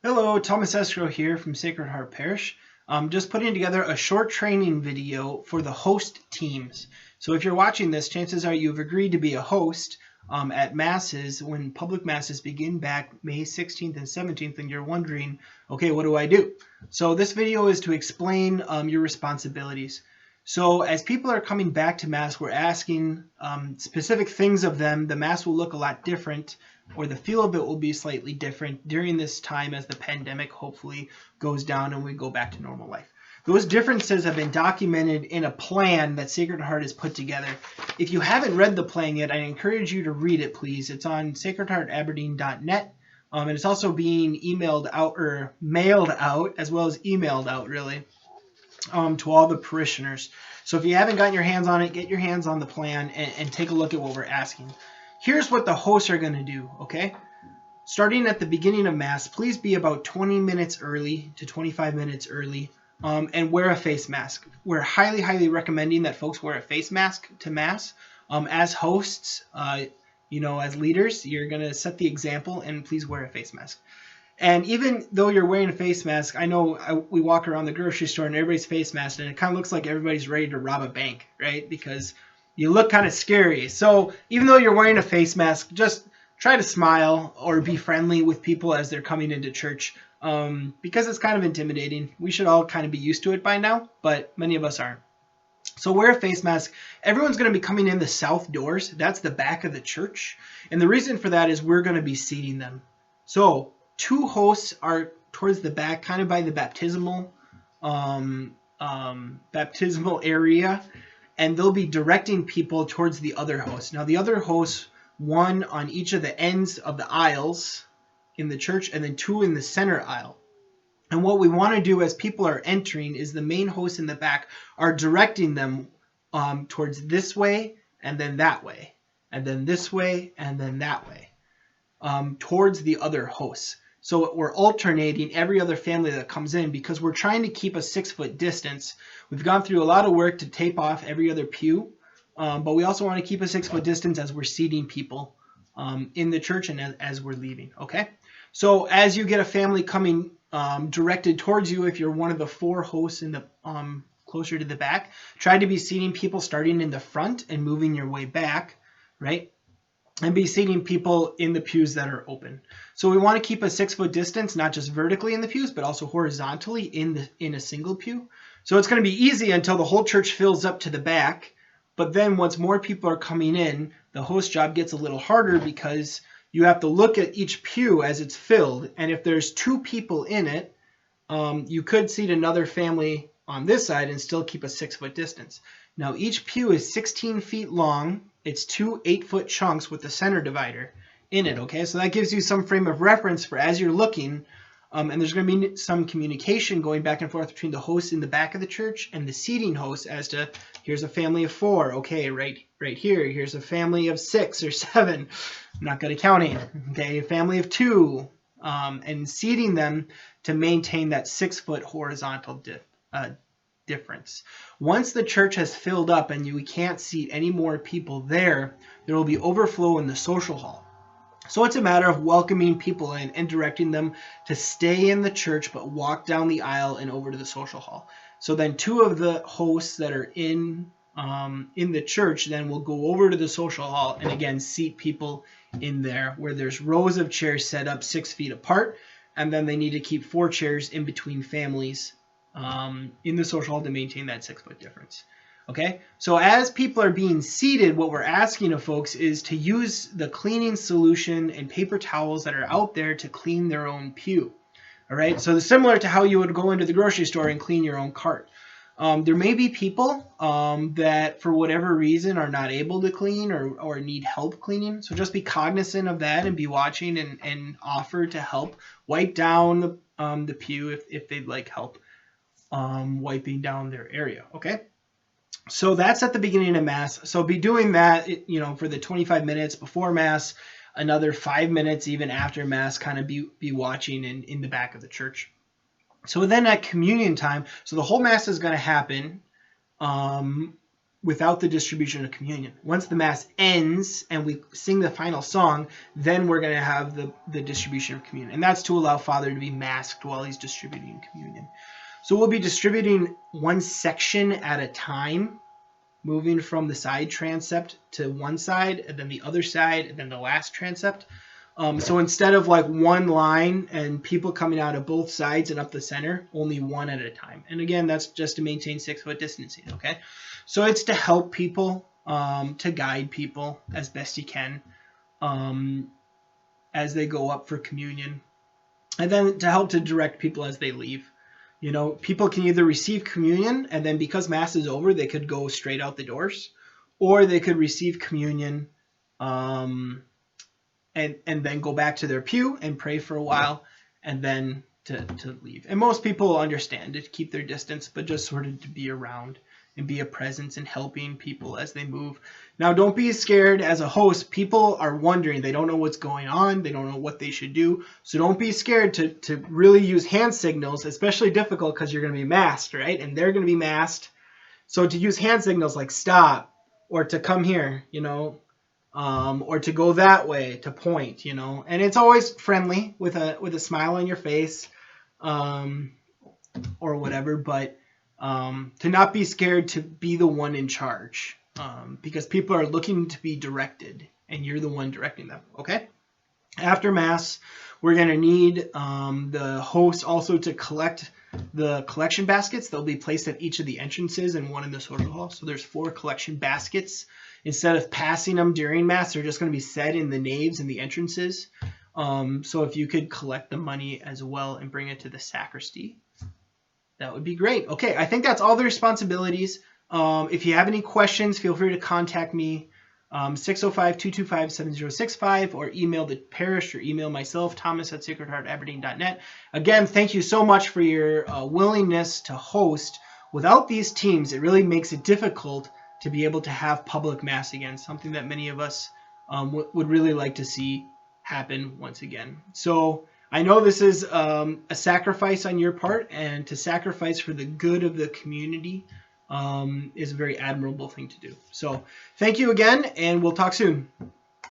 Hello, Thomas Escrow here from Sacred Heart Parish. Just putting together a short training video for the host teams. So if you're watching this, chances are you've agreed to be a host at masses when public masses begin back May 16th and 17th, and you're wondering, okay, what do I do? So this video is to explain your responsibilities. So as people are coming back to Mass, we're asking specific things of them. The Mass will look a lot different, or the feel of it will be slightly different during this time as the pandemic hopefully goes down and we go back to normal life. Those differences have been documented in a plan that Sacred Heart has put together. If you haven't read the plan yet, I encourage you to read it, please. It's on sacredheartaberdeen.net. And it's also being emailed out or mailed out as well as emailed out, really, to all the parishioners. So if you haven't gotten your hands on it, get your hands on the plan and take a look at what we're asking. Here's what the hosts are going to do, okay? Starting at the beginning of Mass, please be about 20 minutes early to 25 minutes early and wear a face mask. We're highly, highly recommending that folks wear a face mask to Mass. As hosts, as leaders, you're going to set the example, and please wear a face mask. And even though you're wearing a face mask, I know we walk around the grocery store and everybody's face masked, and it kind of looks like everybody's ready to rob a bank, right? Because you look kind of scary. So even though you're wearing a face mask, just try to smile or be friendly with people as they're coming into church, because it's kind of intimidating. We should all kind of be used to it by now, but many of us aren't. So wear a face mask. Everyone's going to be coming in the south doors. That's the back of the church. And the reason for that is we're going to be seating them. So two hosts are towards the back, kind of by the baptismal area, and they'll be directing people towards the other host. Now the other hosts, one on each of the ends of the aisles in the church, and then two in the center aisle. And what we want to do as people are entering is the main hosts in the back are directing them towards this way and then that way, and then this way and then that way, towards the other hosts. So we're alternating every other family that comes in because we're trying to keep a 6-foot distance. We've gone through a lot of work to tape off every other pew, but we also want to keep a 6-foot distance as we're seating people in the church and as we're leaving, okay? So as you get a family coming directed towards you, if you're one of the 4 hosts in the closer to the back, try to be seating people starting in the front and moving your way back, right? And be seating people in the pews that are open. So we want to keep a 6-foot distance, not just vertically in the pews, but also horizontally in a single pew. So it's going to be easy until the whole church fills up to the back. But then once more people are coming in, the host job gets a little harder because you have to look at each pew as it's filled. And if there's 2 people in it, you could seat another family on this side and still keep a 6-foot distance. Now each pew is 16 feet long. It's 2 8-foot chunks with the center divider in it, okay? So that gives you some frame of reference for as you're looking, and there's going to be some communication going back and forth between the hosts in the back of the church and the seating hosts as to, here's a family of 4, okay, right here. Here's a family of 6 or 7, I'm not good at counting, okay, a family of 2, and seating them to maintain that 6-foot horizontal difference. Once the church has filled up and you can't seat any more people there, there will be overflow in the social hall. So it's a matter of welcoming people in and directing them to stay in the church but walk down the aisle and over to the social hall. So then 2 of the hosts that are in the church then will go over to the social hall and again seat people in there where there's rows of chairs set up 6 feet apart, and then they need to keep 4 chairs in between families in the social hall to maintain that 6-foot difference. Okay, so as people are being seated, what we're asking of folks is to use the cleaning solution and paper towels that are out there to clean their own pew. All right, so similar to how you would go into the grocery store and clean your own cart. There may be people that for whatever reason are not able to clean or need help cleaning. So just be cognizant of that and be watching and offer to help wipe down the pew if they'd like help wiping down their area, okay? So that's at the beginning of Mass. So be doing that, for the 25 minutes before Mass, another 5 minutes even after Mass, kind of be watching in the back of the church. So then at communion time, so the whole Mass is going to happen without the distribution of communion. Once the Mass ends and we sing the final song, then we're going to have the distribution of communion. And that's to allow Father to be masked while he's distributing communion. So we'll be distributing one section at a time, moving from the side transept to one side, and then the other side, and then the last transept. So instead of like one line and people coming out of both sides and up the center, only one at a time. And again, that's just to maintain 6-foot distancing, okay? So it's to help people, to guide people as best you can as they go up for communion. And then to help to direct people as they leave. You know, people can either receive communion, and then because Mass is over, they could go straight out the doors, or they could receive communion and then go back to their pew and pray for a while, and then to leave. And most people understand to keep their distance, but just sort of to be around and be a presence in helping people as they move. Now, don't be scared as a host. People are wondering. They don't know what's going on. They don't know what they should do. So don't be scared to really use hand signals, especially difficult because you're going to be masked, right? And they're going to be masked. So to use hand signals like stop or to come here, you know, or to go that way, to point, you know. And it's always friendly with a smile on your face or whatever, but to not be scared to be the one in charge because people are looking to be directed and you're the one directing them, okay? After Mass, we're going to need the host also to collect the collection baskets. They'll be placed at each of the entrances and one in the social hall. So there's 4 collection baskets. Instead of passing them during Mass, they're just going to be set in the naves and the entrances. So if you could collect the money as well and bring it to the sacristy, that would be great. Okay, I think that's all the responsibilities. If you have any questions, feel free to contact me, 605-225-7065, or email the parish or email myself, thomas@sacredheartaberdeen.net. Again, thank you so much for your willingness to host. Without these teams, it really makes it difficult to be able to have public Mass again, something that many of us would really like to see happen once again. So I know this is a sacrifice on your part, and to sacrifice for the good of the community is a very admirable thing to do. So thank you again, and we'll talk soon.